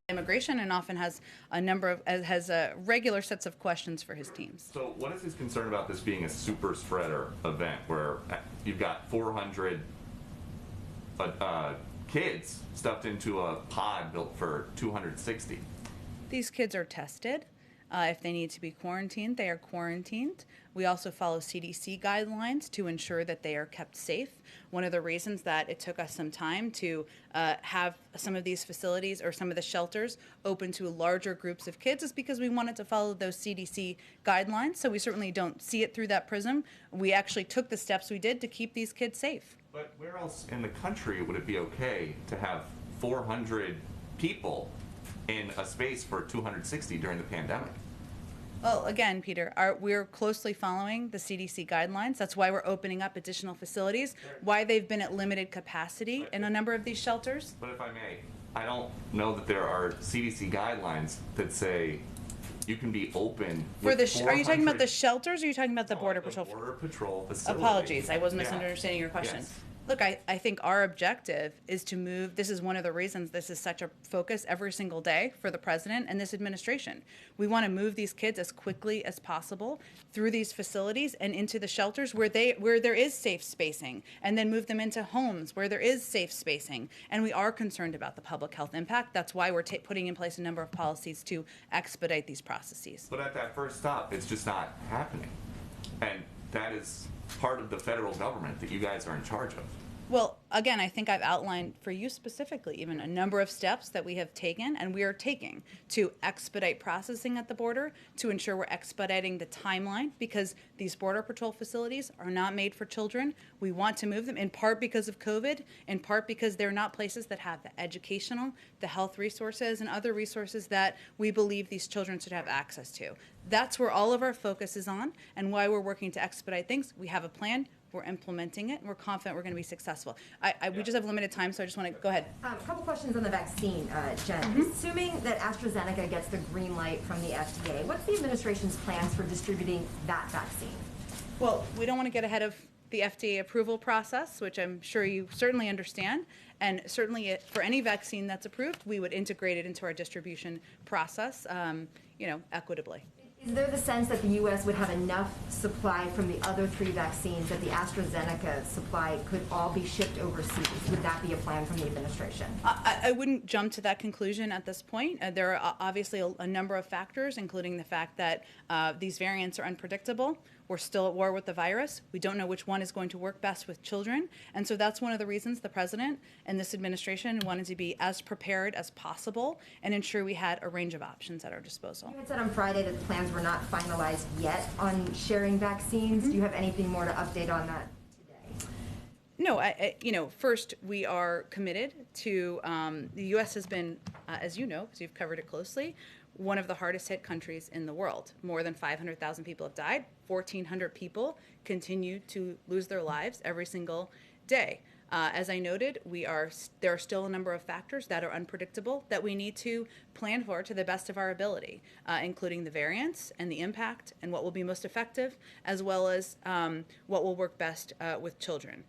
immigration and often has regular sets of questions for his teams. So what is his concern about this being a super spreader event where you've got 400 kids stuffed into a pod built for 260? These kids are tested. If they need to be quarantined, they are quarantined. We also follow CDC guidelines to ensure that they are kept safe. One of the reasons that it took us some time to have some of these facilities or some of the shelters open to larger groups of kids is because we wanted to follow those CDC guidelines. So we certainly don't see it through that prism. We actually took the steps we did to keep these kids safe. But where else in the country would it be okay to have 400 people in a space for 260 during the pandemic? Well, again, Peter, we're closely following the CDC guidelines. That's why we're opening up additional facilities, why they've been at limited capacity in a number of these shelters. But if I may, I don't know that there are CDC guidelines that say you can be open for the. Are you talking about the shelters, or are you talking about the Border Patrol? Border Patrol facility. Apologies, I was misunderstanding your question. Yes. Look, I think our objective is to move. This is one of the reasons this is such a focus every single day for the president and this administration. We want to move these kids as quickly as possible through these facilities and into the shelters where there is safe spacing, and then move them into homes where there is safe spacing. And we are concerned about the public health impact. That's why we're putting in place a number of policies to expedite these processes. But at that first stop, it's just not happening. And that is part of the federal government that you guys are in charge of. Well, again, I think I've outlined for you specifically even a number of steps that we have taken and we are taking to expedite processing at the border, to ensure we're expediting the timeline, because these Border Patrol facilities are not made for children. We want to move them in part because of COVID, in part because they're not places that have the educational, the health resources, and other resources that we believe these children should have access to. That's where all of our focus is on, and why we're working to expedite things. We have a plan. We're implementing it, and we're confident we're going to be successful. We just have limited time, so I just want to go ahead. A couple questions on the vaccine, Jen. Mm-hmm. Assuming that AstraZeneca gets the green light from the FDA, what's the administration's plans for distributing that vaccine? Well, we don't want to get ahead of the FDA approval process, which I'm sure you certainly understand. And certainly for any vaccine that's approved, we would integrate it into our distribution process, equitably. Is there the sense that the U.S. would have enough supply from the other 3 vaccines, that the AstraZeneca supply could all be shipped overseas? Would that be a plan from the administration? I wouldn't jump to that conclusion at this point. There are obviously a number of factors, including the fact that these variants are unpredictable. We're still at war with the virus. We don't know which one is going to work best with children. And so that's one of the reasons the president and this administration wanted to be as prepared as possible and ensure we had a range of options at our disposal. You had said on Friday that the plans were not finalized yet on sharing vaccines. Mm-hmm. Do you have anything more to update on that today? No, first, we are committed to, the U.S. has been, as you know, because you've covered it closely, one of the hardest hit countries in the world. More than 500,000 people have died. 1,400 people continue to lose their lives every single day. As I noted, there are still a number of factors that are unpredictable that we need to plan for to the best of our ability, including the variants and the impact and what will be most effective, as well as what will work best with children.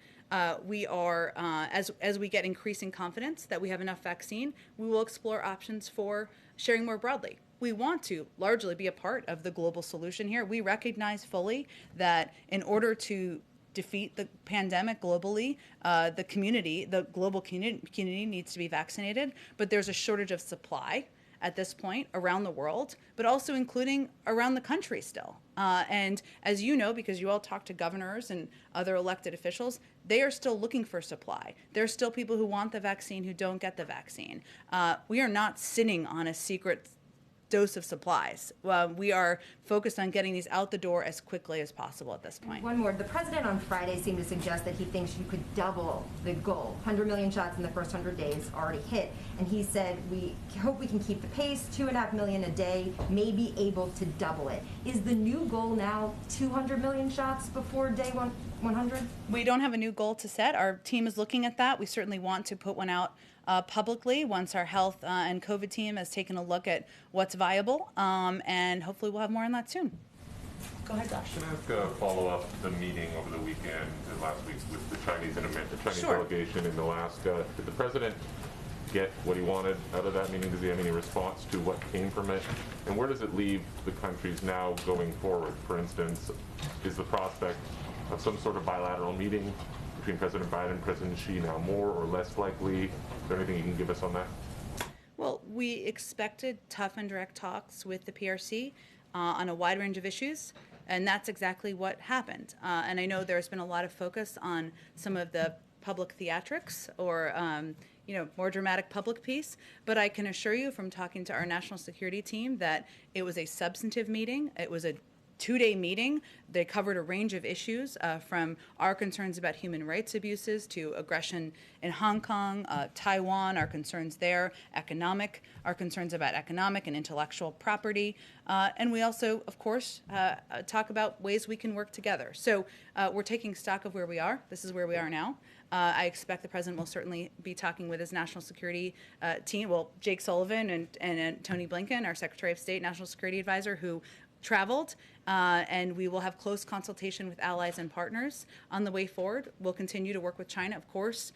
We are, as we get increasing confidence that we have enough vaccine, we will explore options for sharing more broadly. We want to largely be a part of the global solution here. We recognize fully that in order to defeat the pandemic globally, the global community needs to be vaccinated, but there's a shortage of supply at this point around the world, but also including around the country still. And as you know, because you all talk to governors and other elected officials, they are still looking for supply. There are still people who want the vaccine who don't get the vaccine. We are not sitting on a secret dose of supplies. We are focused on getting these out the door as quickly as possible at this point. One more. The president on Friday seemed to suggest that he thinks you could double the goal. 100 million shots in the first 100 days already hit. And he said, we hope we can keep the pace, 2.5 million a day, may be able to double it. Is the new goal now 200 million shots before day 100? We don't have a new goal to set. Our team is looking at that. We certainly want to put one out publicly once our health and COVID team has taken a look at what's viable, and hopefully we'll have more on that soon. Go ahead, Josh. Can I ask a follow-up the meeting over the weekend last week with the Chinese Sure. delegation in Alaska? Did the president get what he wanted out of that meeting? Does he have any response to what came from it? And where does it leave the countries now going forward? For instance, is the prospect of some sort of bilateral meeting between President Biden and President Xi now more or less likely? Is there anything you can give us on that? Well, we expected tough and direct talks with the PRC on a wide range of issues, and that's exactly what happened. And I know there's been a lot of focus on some of the public theatrics or more dramatic public piece, but I can assure you from talking to our national security team that it was a substantive meeting. It was a two-day meeting. They covered a range of issues from our concerns about human rights abuses to aggression in Hong Kong, Taiwan, our concerns there, our concerns about economic and intellectual property. And we also, of course, talk about ways we can work together. So we're taking stock of where we are. This is where we are now. I expect the president will certainly be talking with his national security team, Jake Sullivan and Tony Blinken, our Secretary of State, National Security Advisor, who traveled, and we will have close consultation with allies and partners on the way forward. We'll continue to work with China, of course,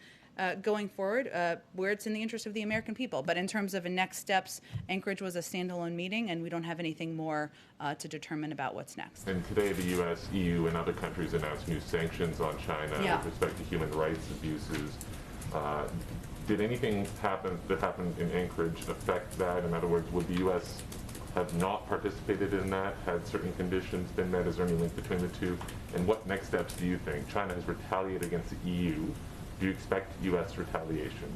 going forward, where it's in the interest of the American people. But in terms of next steps, Anchorage was a standalone meeting, and we don't have anything more to determine about what's next. And today, the U.S., EU, and other countries announced new sanctions on China with respect to human rights abuses. Did anything that happened in Anchorage affect that? In other words, would the U.S. have not participated in that, had certain conditions been met? Is there any link between the two? And what next steps do you think? China has retaliated against the EU. Do you expect U.S. retaliation?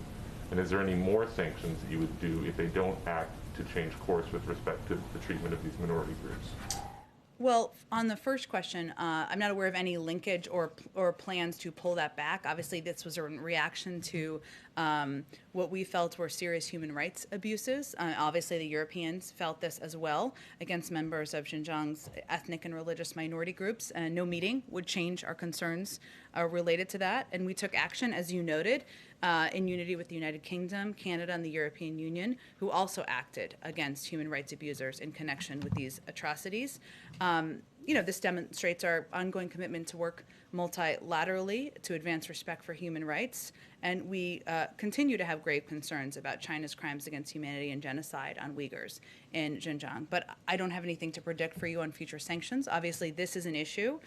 And is there any more sanctions that you would do if they don't act to change course with respect to the treatment of these minority groups? Well, on the first question, I'm not aware of any linkage or plans to pull that back. Obviously, this was a reaction to what we felt were serious human rights abuses. Obviously, the Europeans felt this as well against members of Xinjiang's ethnic and religious minority groups. And no meeting would change our concerns related to that. And we took action, as you noted, in unity with the United Kingdom, Canada, and the European Union, who also acted against human rights abusers in connection with these atrocities. This demonstrates our ongoing commitment to work multilaterally to advance respect for human rights. And we continue to have grave concerns about China's crimes against humanity and genocide on Uyghurs in Xinjiang. But I don't have anything to predict for you on future sanctions. Obviously, this is an issue